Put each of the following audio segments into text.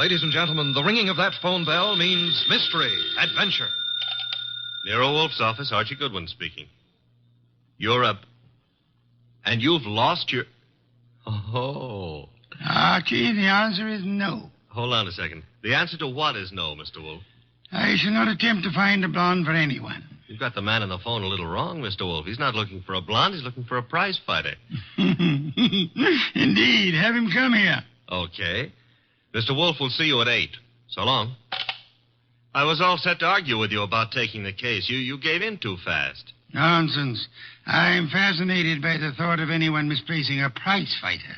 Ladies and gentlemen, the ringing of that phone bell means mystery, adventure. Nero Wolf's office, Archie Goodwin speaking. You're up. And you've lost your... Oh. Archie, the answer is no. Hold on a second. The answer to what is no, Mr. Wolf? I shall not attempt to find a blonde for anyone. You've got the man on the phone a little wrong, Mr. Wolf. He's not looking for a blonde. He's looking for a prize fighter. Indeed. Have him come here. Okay. Mr. Wolf will see you at 8. So long. I was all set to argue with you about taking the case. You gave in too fast. Nonsense. I'm fascinated by the thought of anyone misplacing a prize fighter.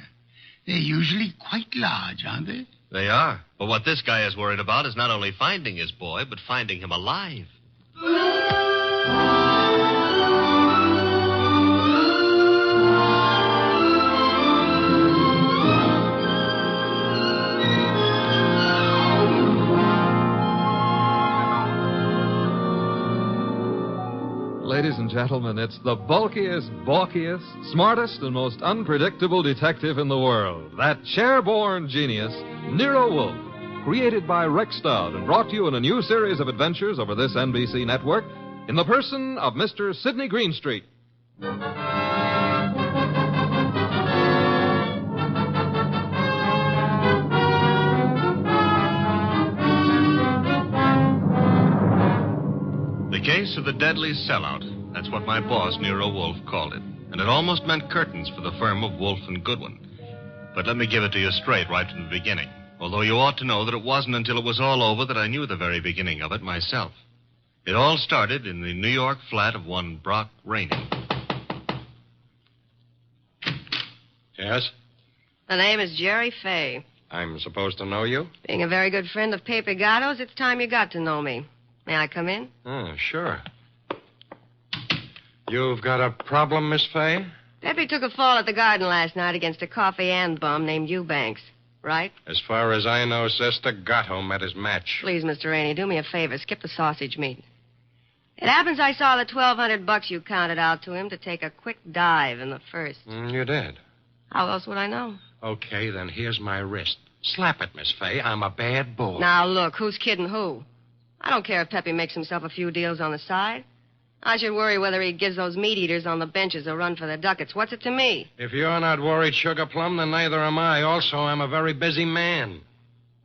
They're usually quite large, aren't they? They are. But what this guy is worried about is not only finding his boy, but finding him alive. Ladies and gentlemen, it's the bulkiest, balkiest, smartest, and most unpredictable detective in the world. That chair-born genius, Nero Wolf. Created by Rex Stout and brought to you in a new series of adventures over this NBC network in the person of Mr. Sidney Greenstreet. The case of the deadly sellout. That's what my boss, Nero Wolf, called it. And it almost meant curtains for the firm of Wolf and Goodwin. But let me give it to you straight right from the beginning. Although you ought to know that it wasn't until it was all over that I knew the very beginning of it myself. It all started in the New York flat of one Brock Rainey. Yes? The name is Jerry Fay. I'm supposed to know you? Being a very good friend of Pepe Gatto's, it's time you got to know me. May I come in? Oh, sure. You've got a problem, Miss Fay? Pepe took a fall at the garden last night against a coffee and bum named Eubanks. Right? As far as I know, Sister, Gatto met his match. Please, Mr. Rainey, do me a favor. Skip the sausage meat. It happens I saw the $1,200 you counted out to him to take a quick dive in the first. You did? How else would I know? Okay, then here's my wrist. Slap it, Miss Fay. I'm a bad bull. Now, look, who's kidding who? I don't care if Pepe makes himself a few deals on the side. I should worry whether he gives those meat eaters on the benches a run for the ducats. What's it to me? If you're not worried, Sugar Plum, then neither am I. Also, I'm a very busy man.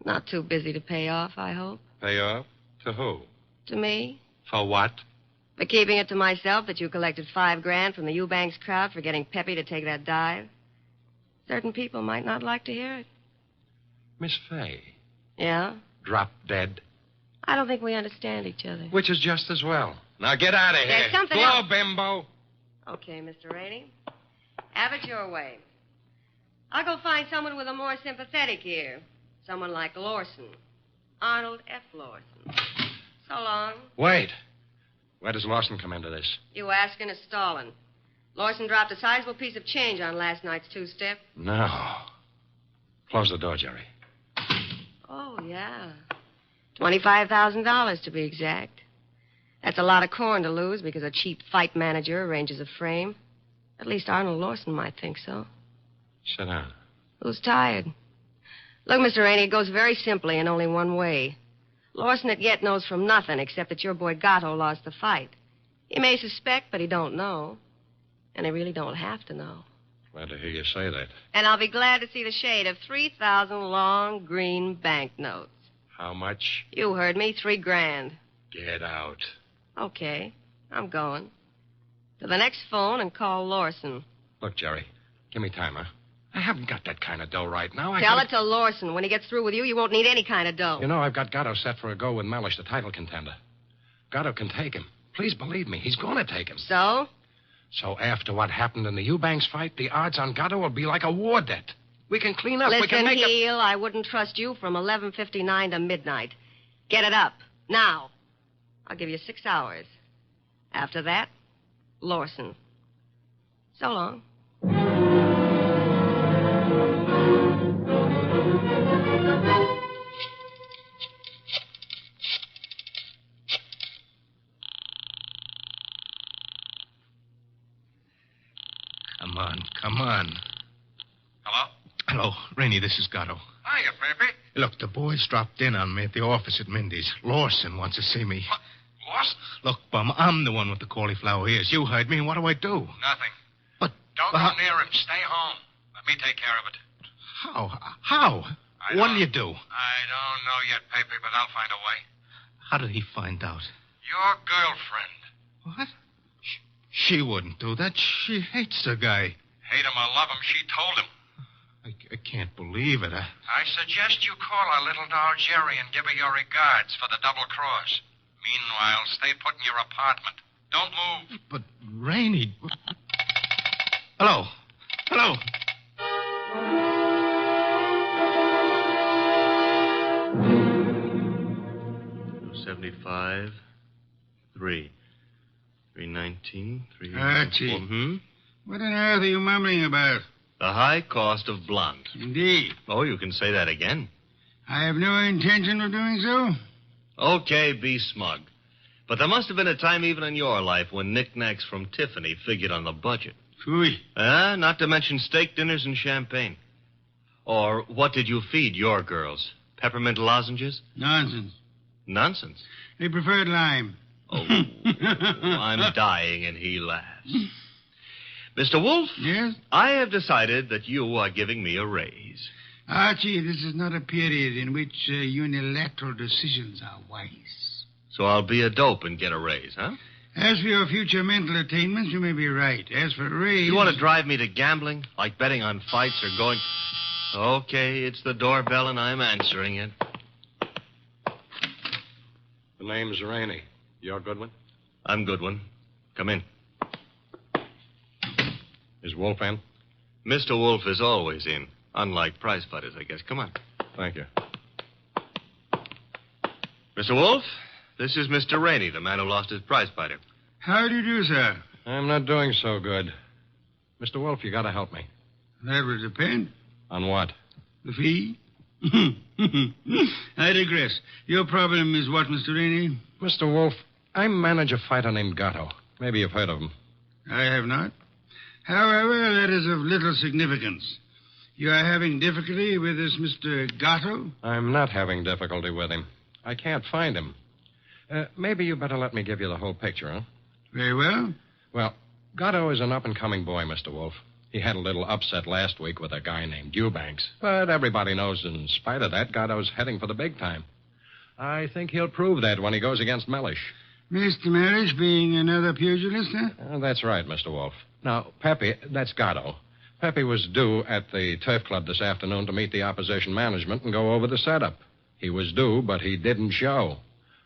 Not too busy to pay off, I hope. Pay off? To who? To me. For what? For keeping it to myself that you collected $5,000 from the Eubanks crowd for getting Pepe to take that dive. Certain people might not like to hear it. Miss Fay. Yeah? Drop dead. I don't think we understand each other. Which is just as well. Now get out of here. There's something Blow, else. bimbo. Okay, Mr. Rainey. Have it your way. I'll go find someone with a more sympathetic ear. Someone like Lawson. Arnold F. Lawson. So long. Wait. Where does Lawson come into this? You asking is stalling. Lawson dropped a sizable piece of change on last night's two-step. No. Close the door, Jerry. Oh, yeah. $25,000 to be exact. That's a lot of corn to lose because a cheap fight manager arranges a frame. At least Arnold Lawson might think so. Sit down. Who's tired? Look, Mr. Rainey, it goes very simply in only one way. Lawson at yet knows from nothing except that your boy Gatto lost the fight. He may suspect, but he don't know. And he really don't have to know. Glad to hear you say that. And I'll be glad to see the shade of 3,000 long green banknotes. How much? You heard me, $3,000. Get out. Okay, I'm going. To the next phone and call Lawson. Look, Jerry, give me time, huh? I haven't got that kind of dough right now. Tell it to Lawson. When he gets through with you, you won't need any kind of dough. You know, I've got Gatto set for a go with Mellish, the title contender. Gatto can take him. Please believe me, he's going to take him. So? So after what happened in the Eubanks fight, the odds on Gatto will be like a war debt. We can clean up. Listen, we can make Heel, I wouldn't trust you from 11:59 to midnight. Get it up. Now. I'll give you 6 hours. After that, Lawson. So long. Come on. Hello? Hello. Rainey, this is Gatto. Hiya, Pepe. Look, the boys dropped in on me at the office at Mindy's. Lawson wants to see me. What? Lost? Look, Bum, I'm the one with the cauliflower ears. You heard me, and what do I do? Nothing. But... Don't go near him. Stay home. Let me take care of it. How? What'll you do? I don't know yet, Pepe, but I'll find a way. How did he find out? Your girlfriend. What? She wouldn't do that. She hates the guy. Hate him or love him, she told him. I can't believe it. I suggest you call our little doll Jerry and give her your regards for the double cross. Meanwhile, stay put in your apartment. Don't move. But, Rainey... Hello. 75, 3. 319, 3... Archie. What on earth are you mumbling about? The high cost of blonde. Indeed. Oh, you can say that again. I have no intention of doing so. Okay, be smug. But there must have been a time even in your life when knickknacks from Tiffany figured on the budget. Phooey. Not to mention steak dinners and champagne. Or what did you feed your girls? Peppermint lozenges? Nonsense. Nonsense? They preferred lime. Oh, I'm dying, and he laughs. Mr. Wolf? Yes? I have decided that you are giving me a raise. Archie, this is not a period in which unilateral decisions are wise. So I'll be a dope and get a raise, huh? As for your future mental attainments, you may be right. As for a raise... You want to drive me to gambling? Like betting on fights or going... Okay, it's the doorbell, and I'm answering it. The name's Rainey. You're Goodwin? I'm Goodwin. Come in. Is Wolf in? Mr. Wolf is always in. Unlike prize fighters, I guess. Come on. Thank you. Mr. Wolf, this is Mr. Rainey, the man who lost his prize fighter. How do you do, sir? I'm not doing so good. Mr. Wolf, you gotta help me. That would depend. On what? The fee? I digress. Your problem is what, Mr. Rainey? Mr. Wolf, I manage a fighter named Gatto. Maybe you've heard of him. I have not. However, that is of little significance. You are having difficulty with this Mr. Gatto? I'm not having difficulty with him. I can't find him. Maybe you better let me give you the whole picture, huh? Very well. Well, Gatto is an up-and-coming boy, Mr. Wolf. He had a little upset last week with a guy named Eubanks. But everybody knows in spite of that, Gatto's heading for the big time. I think he'll prove that when he goes against Mellish. Mr. Mellish being another pugilist, huh? That's right, Mr. Wolf. Now, Pepe, that's Gatto. Pepe was due at the Turf Club this afternoon to meet the opposition management and go over the setup. He was due, but he didn't show.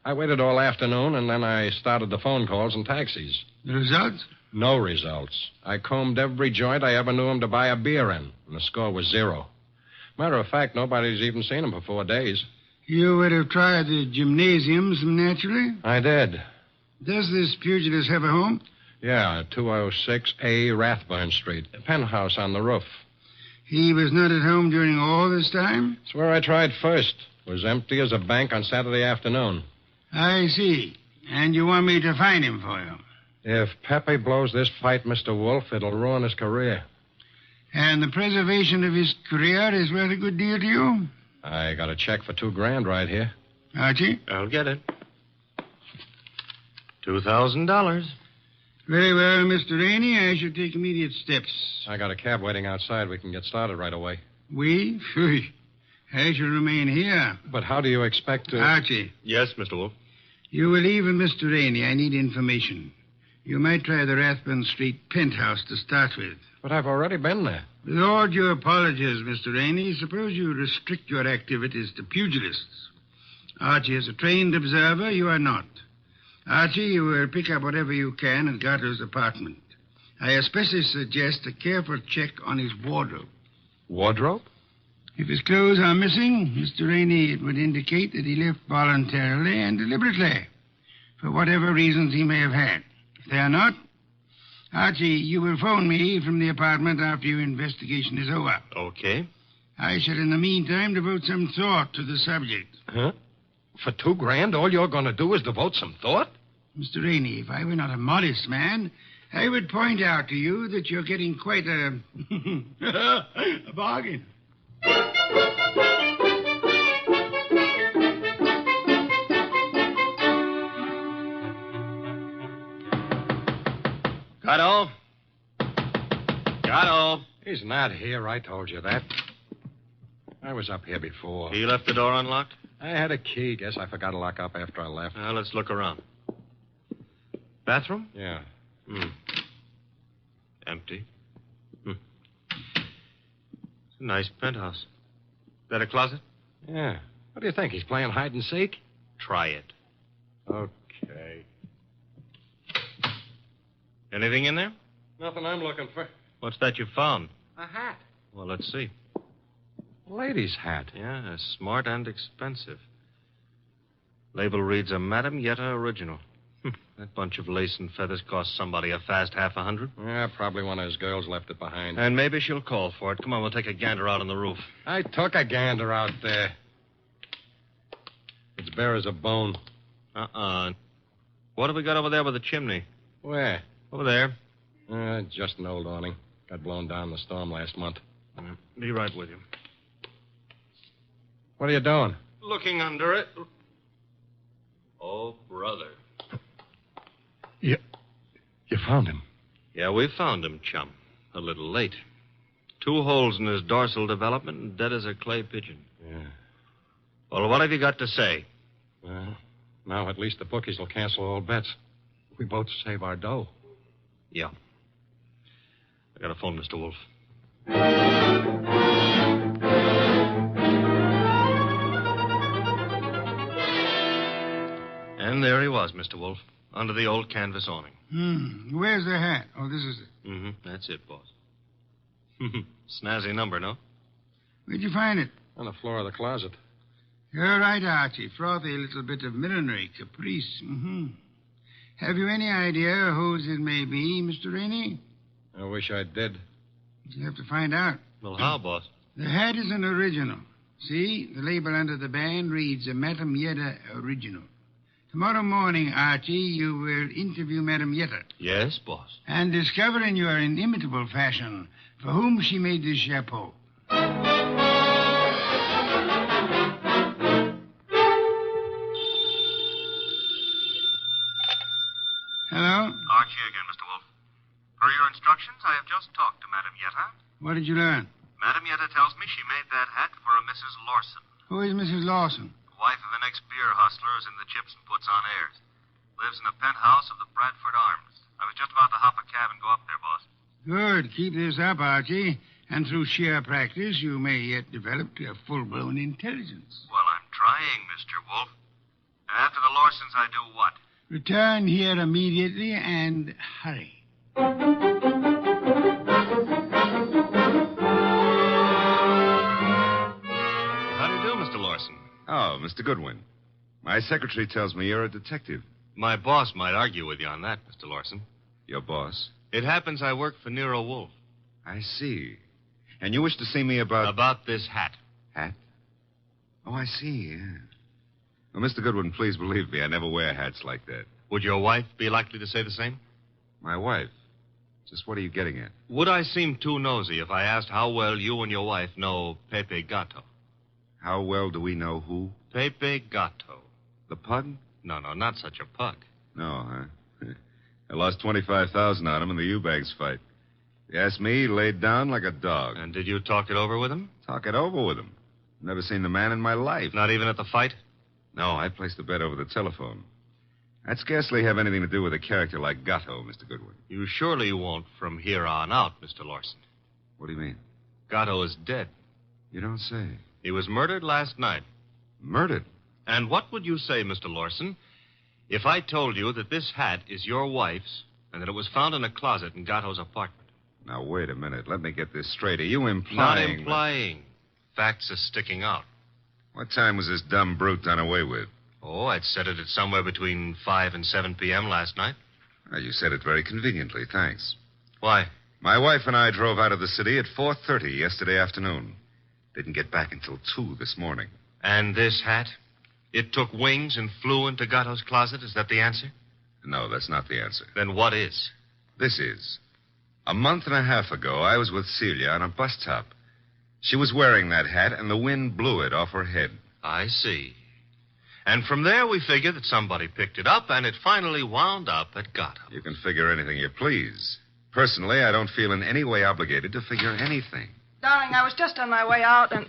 I waited all afternoon, and then I started the phone calls and taxis. The results? No results. I combed every joint I ever knew him to buy a beer in, and the score was 0. Matter of fact, nobody's even seen him for 4 days. You would have tried the gymnasiums, naturally? I did. Does this pugilist have a home? Yeah, 206A Rathburn Street. A penthouse on the roof. He was not at home during all this time? It's where I tried first. It was empty as a bank on Saturday afternoon. I see. And you want me to find him for you? If Pepe blows this fight, Mr. Wolf, it'll ruin his career. And the preservation of his career is worth a good deal to you? I got a check for $2,000 right here. Archie? I'll get it. $2,000. Very well, Mr. Rainey. I shall take immediate steps. I got a cab waiting outside. We can get started right away. We? Phew. I shall remain here. But how do you expect to... Archie. Yes, Mr. Wolf. You will leave with Mr. Rainey. I need information. You might try the Rathburn Street penthouse to start with. But I've already been there. With all due apologies, Mr. Rainey, suppose you restrict your activities to pugilists. Archie is a trained observer. You are not. Archie, you will pick up whatever you can at Gatto's apartment. I especially suggest a careful check on his wardrobe. Wardrobe? If his clothes are missing, Mr. Rainey, it would indicate that he left voluntarily and deliberately, for whatever reasons he may have had. If they are not, Archie, you will phone me from the apartment after your investigation is over. Okay. I shall, in the meantime, devote some thought to the subject. Huh? For $2,000, all you're going to do is devote some thought? Mr. Rainey, if I were not a modest man, I would point out to you that you're getting quite a bargain. Gatto? Gatto? He's not here. I told you that. I was up here before. He left the door unlocked? I had a key. Guess I forgot to lock up after I left. Well, let's look around. Bathroom? Yeah. Empty. It's a nice penthouse. That a closet? Yeah. What do you think? He's playing hide and seek? Try it. Okay. Anything in there? Nothing I'm looking for. What's that you found? A hat. Well, let's see. Lady's hat. Yeah, smart and expensive. Label reads a Madame Yetta original. That bunch of lace and feathers cost somebody a fast $50. Yeah, probably one of his girls left it behind. And maybe she'll call for it. Come on, we'll take a gander out on the roof. I took a gander out there. It's bare as a bone. What have we got over there by the chimney? Where? Over there. Just an old awning. Got blown down in the storm last month. Be right with you. What are you doing? Looking under it. Oh, brother. You found him? Yeah, we found him, chum. A little late. 2 holes in his dorsal development and dead as a clay pigeon. Yeah. Well, what have you got to say? Well, now at least the bookies will cancel all bets. We both save our dough. Yeah. I got a phone, Mr. Wolf. And there he was, Mr. Wolf, under the old canvas awning. Where's the hat? Oh, this is it. That's it, boss. Snazzy number, no? Where'd you find it? On the floor of the closet. You're right, Archie. Frothy little bit of millinery, caprice. Have you any idea whose it may be, Mr. Rainey? I wish I did. You have to find out. Well, how, boss? The hat is an original. See, the label under the band reads a Madame Yetta original. Tomorrow morning, Archie, you will interview Madame Yetta. Yes, boss. And discover in your inimitable fashion for whom she made this chapeau. Hello? Archie again, Mr. Wolf. Per your instructions, I have just talked to Madame Yetta. What did you learn? Madame Yetta tells me she made that hat for a Mrs. Lawson, Who is Mrs. Lawson? wife of an ex-beer hustler who's in the Gypsum puts on airs. Lives in a penthouse of the Bradford Arms. I was just about to hop a cab and go up there, boss. Good. Keep this up, Archie. And through sheer practice, you may yet develop a full-blown intelligence. Well, I'm trying, Mr. Wolf. And after the Lawsons, I do what? Return here immediately and hurry. How do you do, Mr. Lawson? Oh, Mr. Goodwin. My secretary tells me you're a detective. My boss might argue with you on that, Mr. Lawson. Your boss? It happens I work for Nero Wolf. I see. And you wish to see me about... About this hat. Hat? Oh, I see, yeah. Well, Mr. Goodwin, please believe me, I never wear hats like that. Would your wife be likely to say the same? My wife? Just what are you getting at? Would I seem too nosy if I asked how well you and your wife know Pepe Gato? How well do we know who? Pepe Gato. The pug? No, not such a pug. No, huh? I lost $25,000 on him in the U-Bags fight. If you ask me, he laid down like a dog. And did you talk it over with him? Talk it over with him. Never seen the man in my life. Not even at the fight? No, I placed the bet over the telephone. I'd scarcely have anything to do with a character like Gatto, Mr. Goodwin. You surely won't from here on out, Mr. Lawson. What do you mean? Gatto is dead. You don't say. He was murdered last night. Murdered? And what would you say, Mr. Lawson, if I told you that this hat is your wife's and that it was found in a closet in Gatto's apartment? Now, wait a minute. Let me get this straight. Are you implying... Not implying. Facts are sticking out. What time was this dumb brute done away with? Oh, I'd set it at somewhere between 5 and 7 p.m. last night. Well, you said it very conveniently. Thanks. Why? My wife and I drove out of the city at 4:30 yesterday afternoon. Didn't get back until 2 this morning. And this hat? It took wings and flew into Gatto's closet? Is that the answer? No, that's not the answer. Then what is? This is. A month and a half ago, I was with Celia on a bus top. She was wearing that hat, and the wind blew it off her head. I see. And from there, we figured that somebody picked it up, and it finally wound up at Gatto. You can figure anything you please. Personally, I don't feel in any way obligated to figure anything. Darling, I was just on my way out and...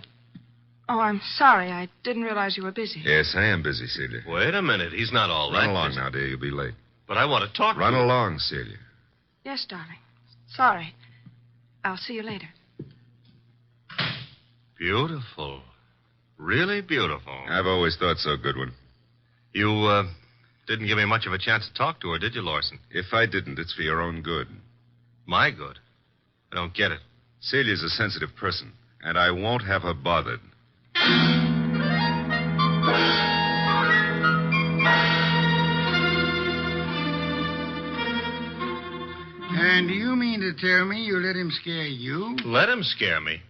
Oh, I'm sorry. I didn't realize you were busy. Yes, I am busy, Celia. Wait a minute. He's not all that Run along busy. now, dear. You'll be late. But I want to talk Run to you. along, Celia. Yes, darling. Sorry. I'll see you later. Beautiful. Really beautiful. I've always thought so, Goodwin. You, didn't give me much of a chance to talk to her, did you, Lawson? If I didn't, it's for your own good. My good? I don't get it. Celia's a sensitive person, and I won't have her bothered. And do you mean to tell me you let him scare you? Let him scare me.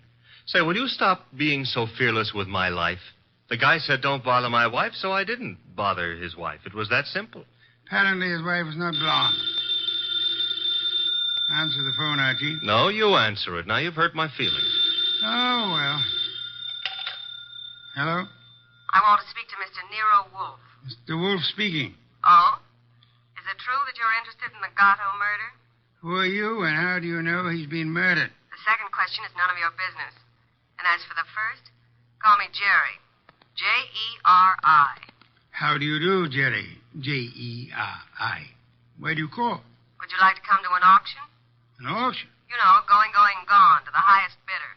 Say, will you stop being so fearless with my life? The guy said don't bother my wife, so I didn't bother his wife. It was that simple. Apparently his wife was not blonde. Answer the phone, Archie. No, you answer it. Now you've hurt my feelings. Oh, well. Hello? I want to speak to Mr. Nero Wolf. Mr. Wolf speaking. Oh? Is it true that you're interested in the Gatto murder? Who are you, and how do you know he's been murdered? The second question is none of your business. And as for the first, call me Jerry. Jerry. How do you do, Jerry? Jerry. Where do you call? Would you like to come to an auction? An auction? You know, going, gone, to the highest bidder.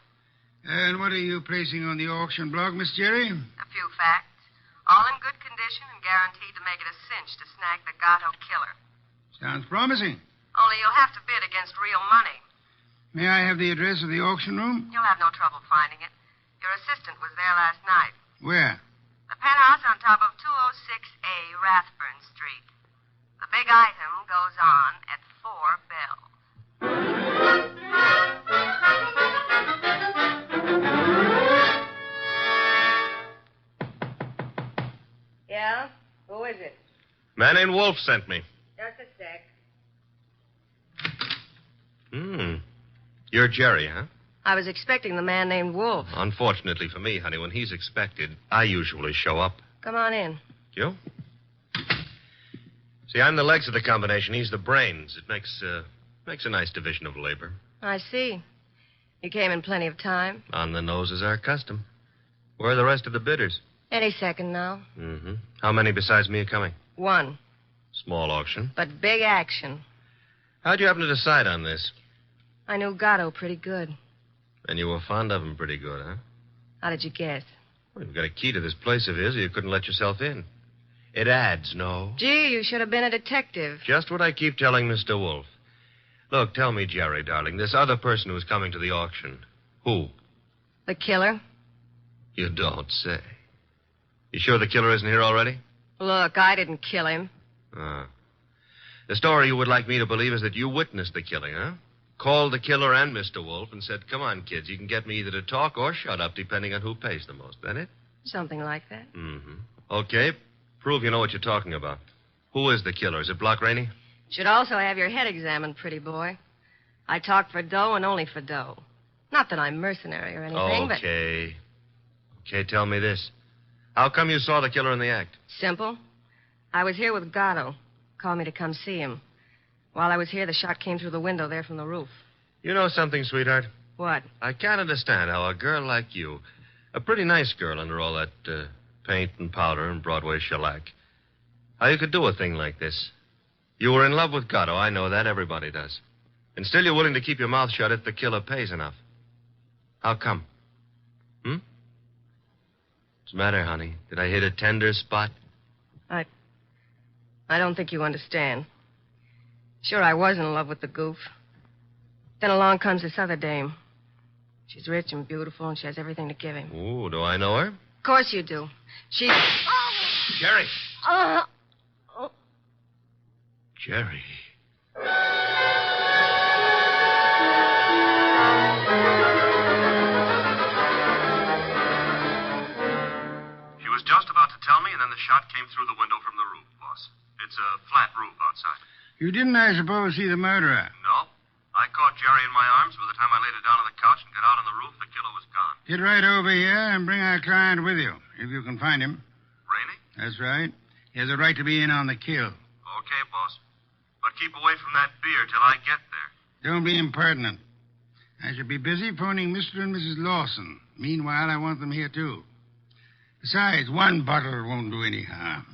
And what are you placing on the auction block, Miss Jerry? A few facts. All in good condition and guaranteed to make it a cinch to snag the Gatto killer. Sounds promising. Only you'll have to bid against real money. May I have the address of the auction room? You'll have no trouble finding it. Your assistant was there last night. Where? The penthouse on top of 206A Rathburn Street. The big item goes on at 4 bells. Yeah? Who is it? Man named Wolf sent me. Just a sec. You're Jerry, huh? I was expecting the man named Wolf. Unfortunately for me, honey, when he's expected, I usually show up. Come on in. You? See, I'm the legs of the combination. He's the brains. It makes a nice division of labor. I see. You came in plenty of time. On the nose is our custom. Where are the rest of the bidders? Any second now. Mm-hmm. How many besides me are coming? One. Small auction. But big action. How'd you happen to decide on this? I knew Gatto pretty good. And you were fond of him pretty good, huh? How did you guess? Well, you've got a key to this place of his, or you couldn't let yourself in. It adds, no? Gee, you should have been a detective. Just what I keep telling Mr. Wolf. Look, tell me, Jerry, darling, this other person who's coming to the auction, who? The killer? You don't say. You sure the killer isn't here already? Look, I didn't kill him. The story you would like me to believe is that you witnessed the killing, huh? Called the killer and Mr. Wolf and said, come on, kids, you can get me either to talk or shut up, depending on who pays the most. That it? Something like that. Mm-hmm. Okay. Prove you know what you're talking about. Who is the killer? Is it Block Rainey? Should also have your head examined, pretty boy. I talk for dough and only for dough. Not that I'm mercenary or anything, Okay. Okay, tell me this. How come you saw the killer in the act? Simple. I was here with Gatto. Called me to come see him. While I was here, the shot came through the window there from the roof. You know something, sweetheart? What? I can't understand how a girl like you, a pretty nice girl under all that paint and powder and Broadway shellac, how you could do a thing like this. You were in love with Gatto. I know that. Everybody does. And still you're willing to keep your mouth shut if the killer pays enough. How come? What's the matter, honey? Did I hit a tender spot? I don't think you understand. Sure, I was in love with the goof. Then along comes this other dame. She's rich and beautiful, and she has everything to give him. Ooh, do I know her? Of course you do. She's... Jerry! Oh. Jerry. She was just about to tell me, and then the shot came through the window from the roof, boss. It's a flat roof outside. You didn't, I suppose, see the murderer? No. I caught Jerry in my arms. By the time I laid her down on the couch and got out on the roof, the killer was gone. Get right over here and bring our client with you, if you can find him. Rainey? That's right. He has a right to be in on the kill. Okay, boss. But keep away from that beer till I get there. Don't be impertinent. I shall be busy phoning Mr. and Mrs. Lawson. Meanwhile, I want them here, too. Besides, one bottle won't do any harm.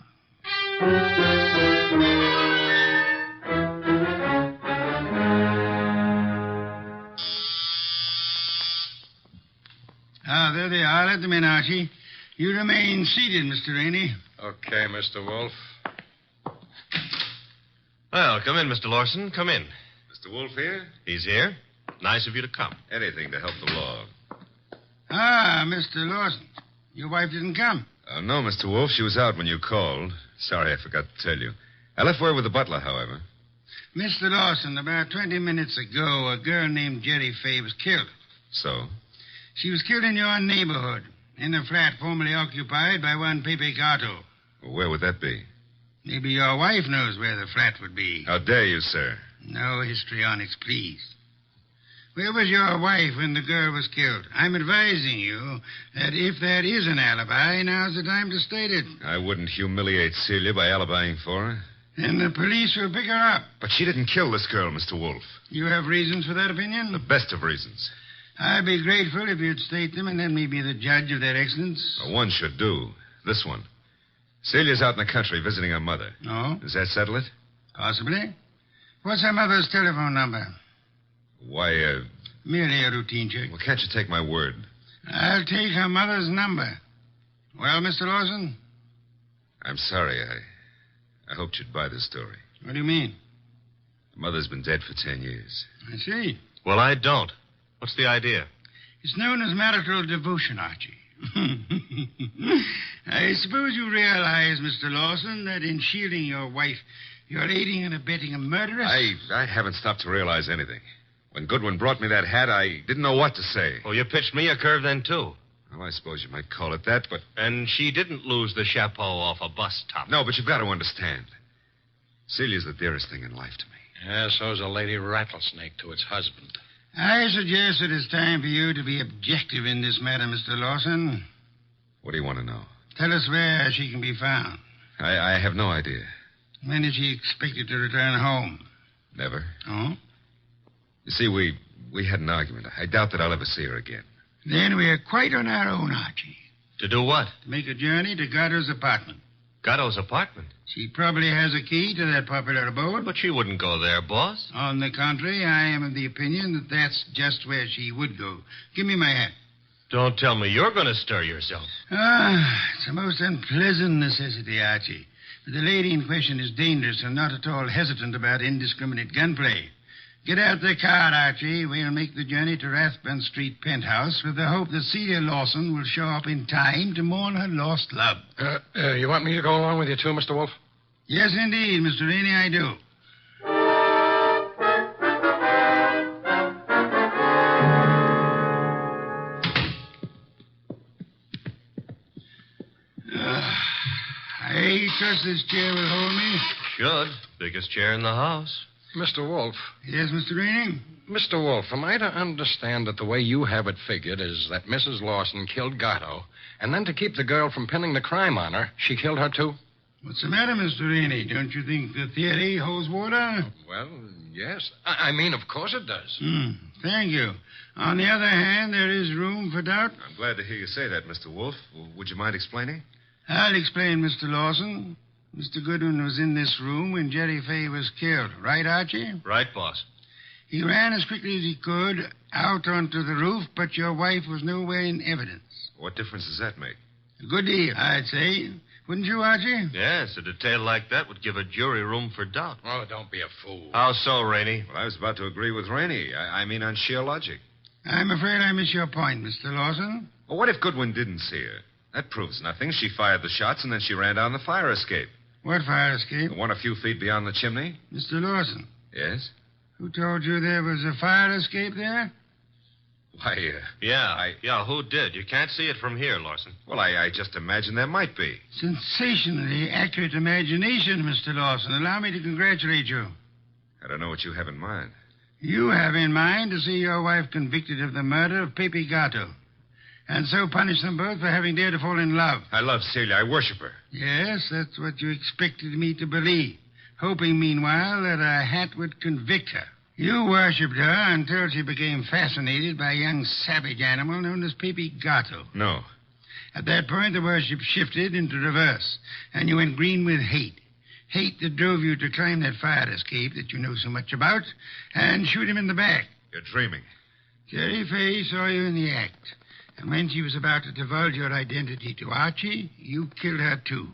There they are. Let them in, Archie. You remain seated, Mr. Rainey. Okay, Mr. Wolf. Well, come in, Mr. Lawson. Come in. Mr. Wolf here? He's here. Nice of you to come. Anything to help the law. Mr. Lawson. Your wife didn't come. No, Mr. Wolf. She was out when you called. Sorry, I forgot to tell you. I left word with the butler, however. Mr. Lawson, about 20 minutes ago, a girl named Jerry Fay was killed. So? She was killed in your neighborhood, in a flat formerly occupied by one Pepe Gato. Well, where would that be? Maybe your wife knows where the flat would be. How dare you, sir? No histrionics, please. Where was your wife when the girl was killed? I'm advising you that if there is an alibi, now's the time to state it. I wouldn't humiliate Celia by alibying for her. Then the police will pick her up. But she didn't kill this girl, Mr. Wolf. You have reasons for that opinion? The best of reasons. I'd be grateful if you'd state them and let me be the judge of their excellence. One should do. This one. Celia's out in the country visiting her mother. Oh? Does that settle it? Possibly. What's her mother's telephone number? Why, Merely a routine check. Well, can't you take my word? I'll take her mother's number. Well, Mr. Lawson? I'm sorry. I hoped you'd buy this story. What do you mean? Her mother's been dead for 10 years. I see. Well, I don't. What's the idea? It's known as marital devotion, Archie. I suppose you realize, Mr. Lawson, that in shielding your wife, you're aiding and abetting a murderess? I haven't stopped to realize anything. When Goodwin brought me that hat, I didn't know what to say. Oh, you pitched me a curve then, too. Well, I suppose you might call it that, but... And she didn't lose the chapeau off a bus top. No, but you've got to understand. Celia's the dearest thing in life to me. Yeah, so's a lady rattlesnake to its husband. I suggest it is time for you to be objective in this matter, Mr. Lawson. What do you want to know? Tell us where she can be found. I have no idea. When is she expected to return home? Never. Oh? You see, we had an argument. I doubt that I'll ever see her again. Then we're quite on our own, Archie. To do what? To make a journey to Gatto's apartment. Gatto's apartment? She probably has a key to that popular abode. But she wouldn't go there, boss. On the contrary, I am of the opinion that that's just where she would go. Give me my hat. Don't tell me you're going to stir yourself. It's a most unpleasant necessity, Archie. But the lady in question is dangerous and not at all hesitant about indiscriminate gunplay. Get out the car, Archie. We'll make the journey to Rathbun Street penthouse with the hope that Celia Lawson will show up in time to mourn her lost love. You want me to go along with you, too, Mr. Wolf? Yes, indeed, Mr. Rainey, I do. I trust this chair will hold me. Should. Biggest chair in the house. Mr. Wolf. Yes, Mr. Rainey? Mr. Wolf, am I to understand that the way you have it figured is that Mrs. Lawson killed Gatto, and then to keep the girl from pinning the crime on her, she killed her, too? What's the matter, Mr. Rainey? Don't you think the theory holds water? Well, yes. I mean, of course it does. Thank you. On the other hand, there is room for doubt. I'm glad to hear you say that, Mr. Wolf. Would you mind explaining? I'll explain, Mr. Lawson. Mr. Goodwin was in this room when Jerry Fay was killed. Right, Archie? Right, boss. He ran as quickly as he could out onto the roof, but your wife was nowhere in evidence. What difference does that make? A good deal, I'd say. Wouldn't you, Archie? Yes, a detail like that would give a jury room for doubt. Oh, don't be a fool. How so, Rainey? Well, I was about to agree with Rainey. I mean on sheer logic. I'm afraid I miss your point, Mr. Lawson. Well, what if Goodwin didn't see her? That proves nothing. She fired the shots, and then she ran down the fire escape. What fire escape? The one a few feet beyond the chimney. Mr. Lawson. Yes? Who told you there was a fire escape there? Why, Yeah, who did? You can't see it from here, Lawson. Well, I just imagined there might be. Sensationally accurate imagination, Mr. Lawson. Allow me to congratulate you. I don't know what you have in mind. You have in mind to see your wife convicted of the murder of Pepe Gatto. and so punish them both for having dared to fall in love. I love Celia. I worship her. Yes, that's what you expected me to believe, hoping, meanwhile, that a hat would convict her. You worshipped her until she became fascinated by a young savage animal known as Pepe Gato. No. At that point, the worship shifted into reverse, and you went green with hate. Hate that drove you to climb that fire escape that you know so much about and shoot him in the back. You're dreaming. Jerry Fay saw you in the act, and when she was about to divulge your identity to Archie, you killed her too,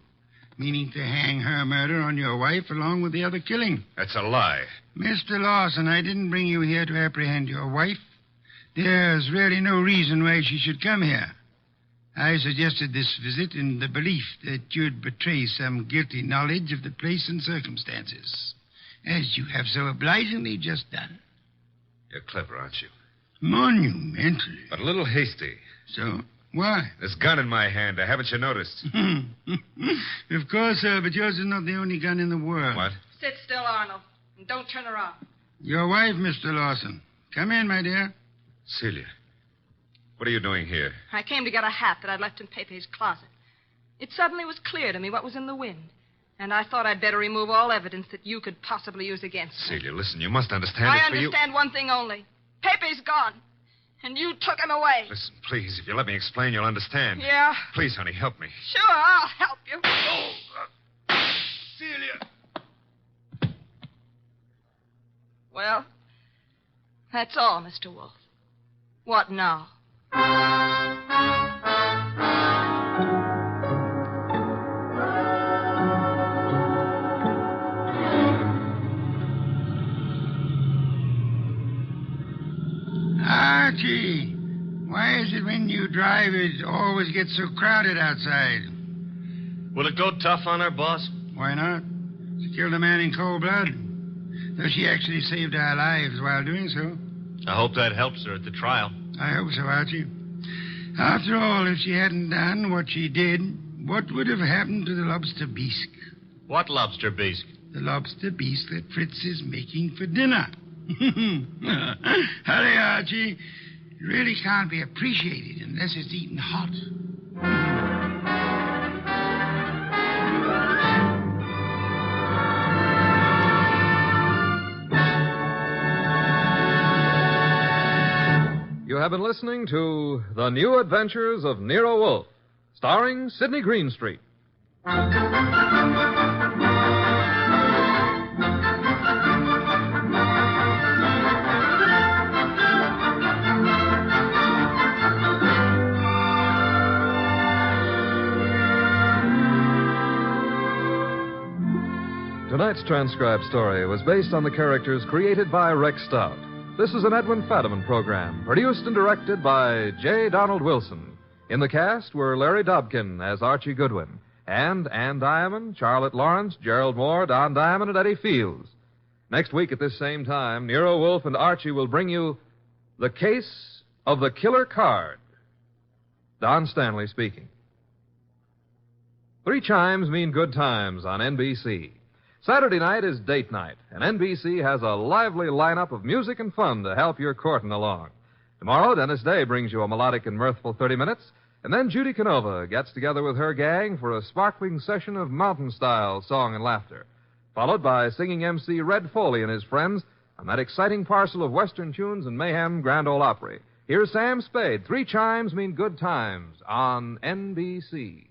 meaning to hang her murder on your wife along with the other killing. That's a lie. Mr. Lawson, I didn't bring you here to apprehend your wife. There's really no reason why she should come here. I suggested this visit in the belief that you'd betray some guilty knowledge of the place and circumstances, as you have so obligingly just done. You're clever, aren't you? Monumentally. But a little hasty. So, why? This gun in my hand. Haven't you noticed? Of course, sir, but yours is not the only gun in the world. What? Sit still, Arnold, and don't turn around. Your wife, Mr. Lawson. Come in, my dear. Celia, what are you doing here? I came to get a hat that I'd left in Pepe's closet. It suddenly was clear to me what was in the wind, and I thought I'd better remove all evidence that you could possibly use against me. Celia, listen, you must understand I it's for you. understand one thing only. Pepe's gone, and you took him away. Listen, please, if you let me explain, you'll understand. Yeah? Please, honey, help me. Sure, I'll help you. Celia! Well, that's all, Mr. Wolf. What now? Archie, why is it when you drive it always gets so crowded outside? Will it go tough on her, boss? Why not? She killed a man in cold blood. Though she actually saved our lives while doing so. I hope that helps her at the trial. I hope so, Archie. After all, if she hadn't done what she did, what would have happened to the lobster bisque? What lobster bisque? The lobster bisque that Fritz is making for dinner. Hurry, Archie. It really can't be appreciated unless it's eaten hot. You have been listening to The New Adventures of Nero Wolfe, starring Sidney Greenstreet. Tonight's transcribed story was based on the characters created by Rex Stout. This is an Edwin Fadiman program, produced and directed by J. Donald Wilson. In the cast were Larry Dobkin as Archie Goodwin, and Ann Diamond, Charlotte Lawrence, Gerald Moore, Don Diamond, and Eddie Fields. Next week at this same time, Nero Wolfe and Archie will bring you The Case of the Killer Card. Don Stanley speaking. 3 chimes mean good times on NBC. Saturday night is date night, and NBC has a lively lineup of music and fun to help your courting along. Tomorrow, Dennis Day brings you a melodic and mirthful 30 minutes, and then Judy Canova gets together with her gang for a sparkling session of mountain-style song and laughter, followed by singing MC Red Foley and his friends on that exciting parcel of Western tunes and mayhem Grand Ole Opry. Here's Sam Spade. 3 chimes mean good times on NBC.